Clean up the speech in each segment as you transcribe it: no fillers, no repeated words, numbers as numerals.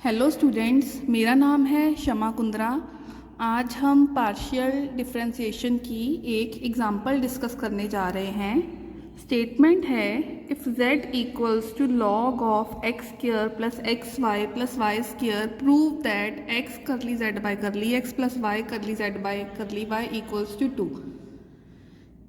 Hello students, मेरा नाम है शमा कुंद्रा। आज हम पार्शियल डिफरेंशिएशन की एक एग्जांपल डिस्कस करने जा रहे हैं। स्टेटमेंट है if z equals to log of x square plus x y plus y square prove that x curly z by curly x plus y curly z by curly y equals to 2।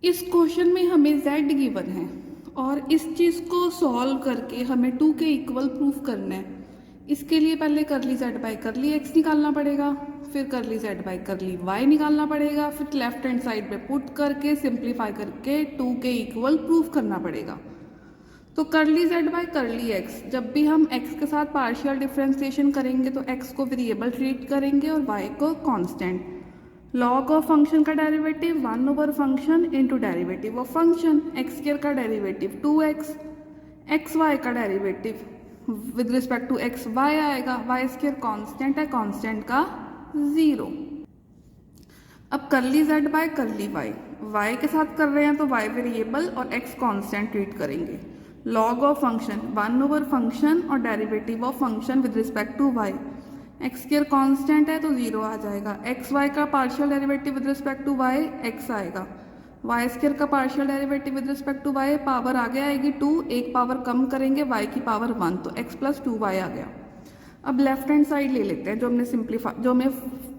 इस question में हमें z given है और इस चीज़ को solve करके हमें 2 के इक्वल प्रूफ करना है। इसके लिए पहले करली z बाई करली x निकालना पड़ेगा, फिर करली z बाई करली y निकालना पड़ेगा, फिर लेफ्ट हैंड साइड पे पुट करके सिंप्लीफाई करके 2 के इक्वल प्रूफ करना पड़ेगा। तो करली z बाई करली x, जब भी हम x के साथ पार्शियल डिफरेंशिएशन करेंगे तो x को वेरिएबल ट्रीट करेंगे और y को कांस्टेंट। लॉग ऑफ फंक्शन का derivative 1 over function into derivative of function, x square का डेरिवेटिव 2x, एक्स वाई का derivative with respect to x y आएगा, वाई स्क्वायर कांस्टेंट है, कांस्टेंट का 0। अब करली z बाय करली y के साथ कर रहे हैं तो y वेरिएबल और x कांस्टेंट ट्रीट करेंगे। Log of function 1 over function और derivative of function with respect to y, x square constant है तो 0 आ जाएगा। एक्स वाई का partial derivative with respect to y x आएगा, वाई स्क्वायर का partial derivative with respect to y power आगे आएगी 2, एक पावर कम करेंगे y की पावर 1 तो x प्लस 2y आ गया। अब लेफ्ट हैंड साइड ले लेते हैं जो हमें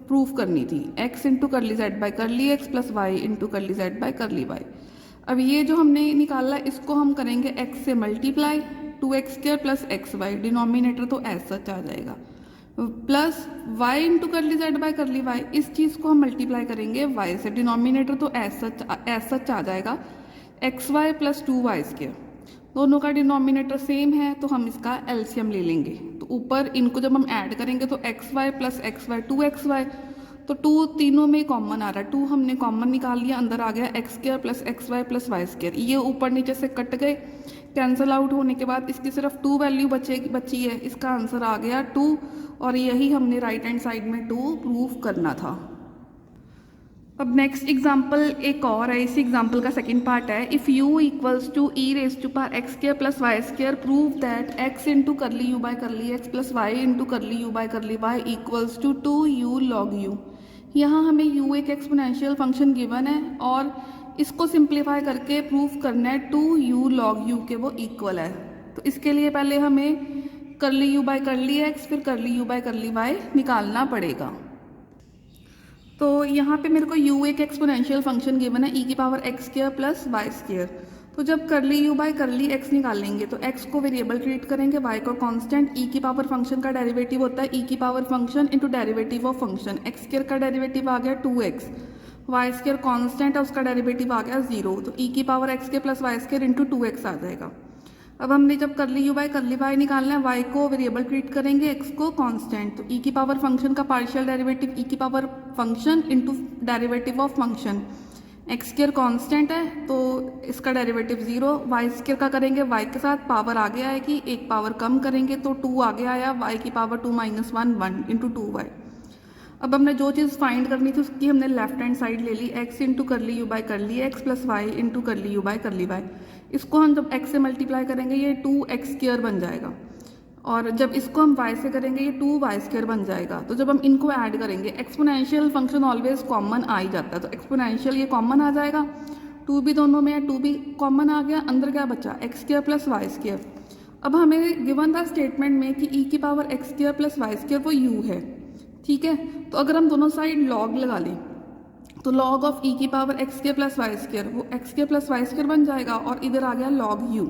प्रूफ करनी थी, x into curly z by curly x plus y into curly z by curly y। अब ये जो हमने निकाला इसको हम करेंगे x से multiply, 2x square plus x y, denominator तो एज सच आ जाएगा, plus y into curly z by curly y। इस चीज़ को हम मल्टीप्लाई करेंगे y से, डिनोमिनेटर तो एज सच आ जाएगा, x y plus 2y square. दोनों का डिनोमिनेटर सेम है तो हम इसका एलसीएम ले लेंगे। तो ऊपर इनको जब हम ऐड करेंगे तो x y plus x y 2xy, तो 2 तीनों में कॉमन आ रहा है, 2 हमने कॉमन निकाल लिया, अंदर आ गया x square plus x y plus y square. ये ऊपर नीचे से कट गए, कैंसिल आउट होने के बाद इसकी सिर्फ 2 वैल्यू बची है, इसका आंसर आ गया 2, और यही हमने राइट हैंड साइड में 2 प्रूफ करना था। अब नेक्स्ट एग्जाम्पल एक और है, इसी एग्जाम्पल का सेकंड पार्ट है। If u equals to e raise to power x square plus y square prove that x into curly u by curly x plus y into curly u by curly y equals to 2u log u। यहाँ हमें u एक exponential function given है और इसको simplify करके proof करना है 2u log u के वो इक्वल है। तो इसके लिए पहले हमें करली u बाई करली x फिर करली u बाई करली y निकालना पड़ेगा। तो यहाँ पे मेरे को u एक एक्सपोनेंशियल फंक्शन गिवन है e की power x square plus y square. तो जब करली u बाई करली x निकालेंगे तो x को वेरिएबल ट्रीट करेंगे, y को कांस्टेंट, e की पावर फंक्शन का डेरिवेटिव होता है e की power function into derivative of function, x square का डेरिवेटिव आ गया 2x, वाई स्क्वायर कांस्टेंट है उसका डेरिवेटिव आ गया 0, तो e की power x square plus y square into 2x आ जाएगा। अब हमने जब करली u बाई करली y निकालना है, y को वेरिएबल ट्रीट करेंगे, x को कांस्टेंट, तो e की पावर फंक्शन का पार्शियल डेरिवेटिव e की power function into derivative of function, x square constant है तो इसका डेरिवेटिव 0, वाई स्क्वायर का करेंगे y के साथ, पावर आगे आएगी, एक पावर कम करेंगे तो 2 आगे आया, y की पावर 2 माइनस 1 1 इंटू 2y। अब हमने जो चीज़ फाइंड करनी थी उसकी हमने लेफ्ट हैंड साइड ले ली, x into curly u by curly x plus y into curly u by curly y। इसको हम जब x से मल्टीप्लाई करेंगे ये 2x स्क्वायर बन जाएगा, और जब इसको हम y से करेंगे ये 2y स्क्वायर बन जाएगा। तो जब हम इनको ऐड करेंगे, एक्सपोनेंशियल फंक्शन ऑलवेज कॉमन आ ही जाता है, तो एक्सपोनेंशियल ये कॉमन आ जाएगा, 2 भी दोनों में है, 2 भी कॉमन आ गया, अंदर क्या बचा x square plus y square. अब हमें गिवन था स्टेटमेंट में कि e की power x square plus y square वो u है, ठीक है। तो अगर हम दोनों साइड लॉग लगा लें तो लॉग ऑफ e की power x square plus y square वो x square plus y square बन जाएगा, और इधर आ गया लॉग u,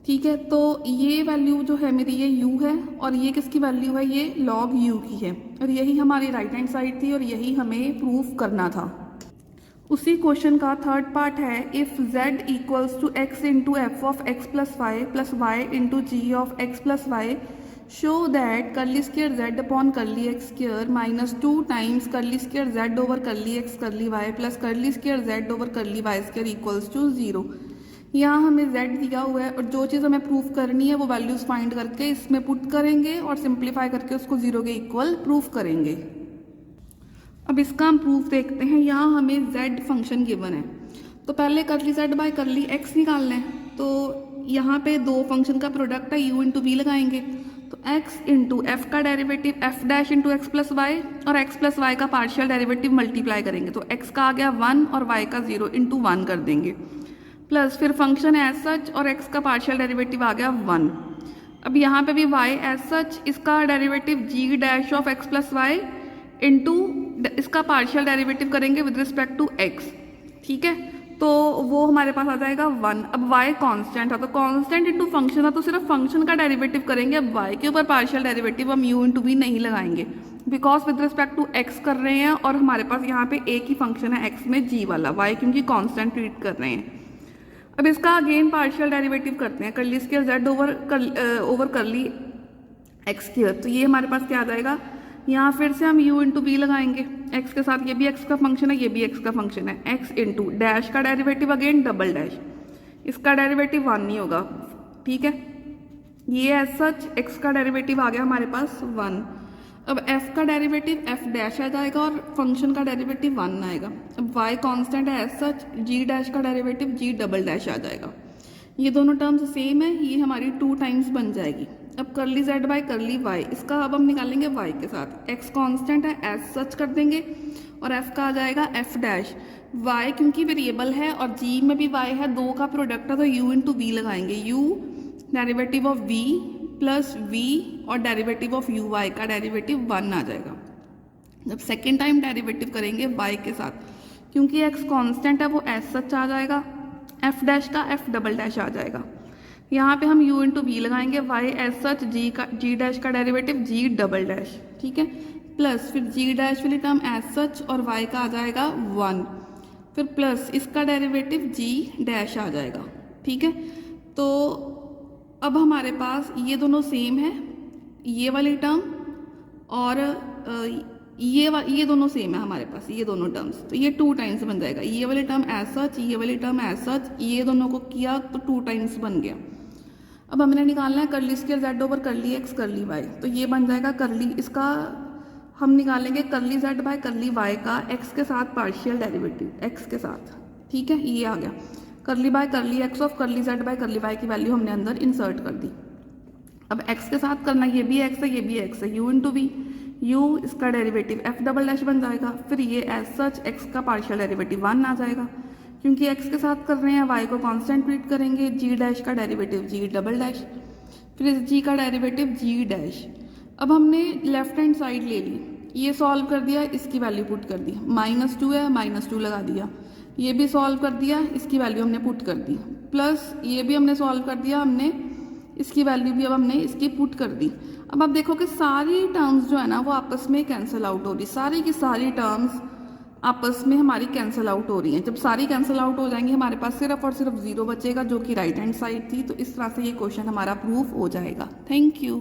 ठीक है। तो ये वैल्यू जो है मेरी ये u है और ये किसकी वैल्यू है, ये लॉग u की है, और यही हमारी राइट हैंड साइड थी और यही हमें प्रूफ करना था। उसी क्वेश्चन का थर्ड पार्ट है, if z equals to x into f of x plus y into g of x plus y, show that curly square z upon curly x square minus 2 times curly square z over curly x curly y plus curly square z over curly y square equals to 0। यहाँ हमें z दिया हुआ है और जो चीज़ हमें proof करनी है वो वैल्यूज़ फाइंड करके इसमें पुट करेंगे और सिंप्लीफाई करके उसको 0 के इक्वल प्रूफ करेंगे। अब इसका हम प्रूफ देखते हैं। यहाँ हमें z फंक्शन गिवन है तो पहले करली z बाई करली x निकालना है, तो यहाँ पे दो फंक्शन का प्रोडक्ट है u इंटू वी लगाएंगे तो x इंटू एफ का derivative f dash into x plus y और x प्लस वाई का पार्शियल डेरिवेटिव मल्टीप्लाई करेंगे तो x का आ गया 1 और y का 0 इंटू 1 कर देंगे प्लस फिर फंक्शन एज सच और x का पार्शियल डेरिवेटिव आ गया 1। अब यहाँ पे भी y एज सच इसका derivative g dash of x plus y into इसका पार्शियल डेरिवेटिव करेंगे विद रिस्पेक्ट टू x, ठीक है, तो वो हमारे पास आ जाएगा 1। अब y कांस्टेंट था तो कांस्टेंट इंटू फंक्शन था तो सिर्फ फंक्शन का डेरिवेटिव करेंगे। अब y के ऊपर पार्शियल डेरिवेटिव हम u इंटू v नहीं लगाएंगे because with respect to x कर रहे हैं और हमारे पास यहाँ पे एक ही फंक्शन है x में g वाला, y क्योंकि कांस्टेंट ट्रीट कर रहे हैं। अब इसका अगेन पार्शियल डेरिवेटिव करते हैं, करली square z over curly x square, तो ये हमारे पास क्या आ जाएगा, यहाँ फिर से हम u इंटू v लगाएंगे x के साथ, ये भी x का फंक्शन है ये भी x का फंक्शन है, x इंटू डैश का डेरिवेटिव अगेन डबल डैश, इसका डेरिवेटिव 1 नहीं होगा, ठीक है, ये एज सच x का डेरिवेटिव आ गया हमारे पास 1। अब f का डेरिवेटिव f डैश आ जाएगा और फंक्शन का डेरिवेटिव 1 आएगा। अब y कांस्टेंट है एज सच, g डैश का डेरिवेटिव g डबल डैश आ जाएगा। ये दोनों टर्म्स सेम है, ये हमारी 2 टाइम्स बन जाएगी। अब करली z बाई करली y, इसका अब हम निकालेंगे y के साथ, x कांस्टेंट है एज सच कर देंगे और f का आ जाएगा f डैश, y क्योंकि वेरिएबल है और g में भी y है, दो का प्रोडक्ट है तो u इंटू v लगाएंगे, u derivative of v plus v और डेरिवेटिव ऑफ u y का डेरिवेटिव 1 आ जाएगा। जब सेकेंड टाइम डेरिवेटिव करेंगे y के साथ, क्योंकि x कांस्टेंट है वो एज सच आ जाएगा, f डैश का f डबल डैश आ जाएगा, यहाँ पे हम u इंटू वी लगाएंगे, y as such g dash का डेरिवेटिव g डबल डैश, ठीक है, प्लस फिर g डैश वाली टर्म एज सच और y का आ जाएगा 1, फिर प्लस इसका डेरिवेटिव g डैश आ जाएगा, ठीक है। तो अब हमारे पास ये दोनों सेम है, ये वाली टर्म और ये दोनों सेम है हमारे पास, ये दोनों टर्म्स, तो ये 2 टाइम्स बन जाएगा, ये वाली टर्म एज सच ये वाली टर्म एज सच, ये दोनों को किया तो 2 टाइम्स बन गया। अब हमने निकालना है करली square z over curly x curly y, तो ये बन जाएगा करली, इसका हम निकालेंगे करली z बाय करली y का x के साथ पार्शियल डेरिवेटिव x के साथ, ठीक है, ये आ गया करली बाय करली x ऑफ करली z बाय करली y की वैल्यू हमने अंदर इंसर्ट कर दी। अब x के साथ करना, ये भी x है ये भी x है, u इंटू वी, u इसका डेरिवेटिव f डबल डैश बन जाएगा, फिर ये एज सच x का पार्शियल डेरिवेटिव 1 आ जाएगा, क्योंकि x के साथ कर रहे हैं y को कांस्टेंट ट्रीट करेंगे, g डैश का डेरिवेटिव g डबल डैश, फिर इस g का डेरिवेटिव g डैश। अब हमने लेफ्ट हैंड साइड ले ली, ये सॉल्व कर दिया, इसकी वैल्यू पुट कर दी, -2 है -2 लगा दिया, ये भी सॉल्व कर दिया, इसकी वैल्यू हमने पुट कर दी, प्लस ये भी हमने सॉल्व कर दिया, हमने इसकी वैल्यू भी अब हमने इसकी पुट कर दी। अब आप देखो कि सारी टर्म्स जो है ना वो आपस में कैंसिल आउट हो रही, सारी की सारी टर्म्स आपस में हमारी कैंसिल आउट हो रही हैं। जब सारी कैंसिल आउट हो जाएंगी हमारे पास सिर्फ और सिर्फ 0 बचेगा जो कि राइट हैंड साइड थी। तो इस तरह से ये क्वेश्चन हमारा प्रूफ हो जाएगा। Thank you.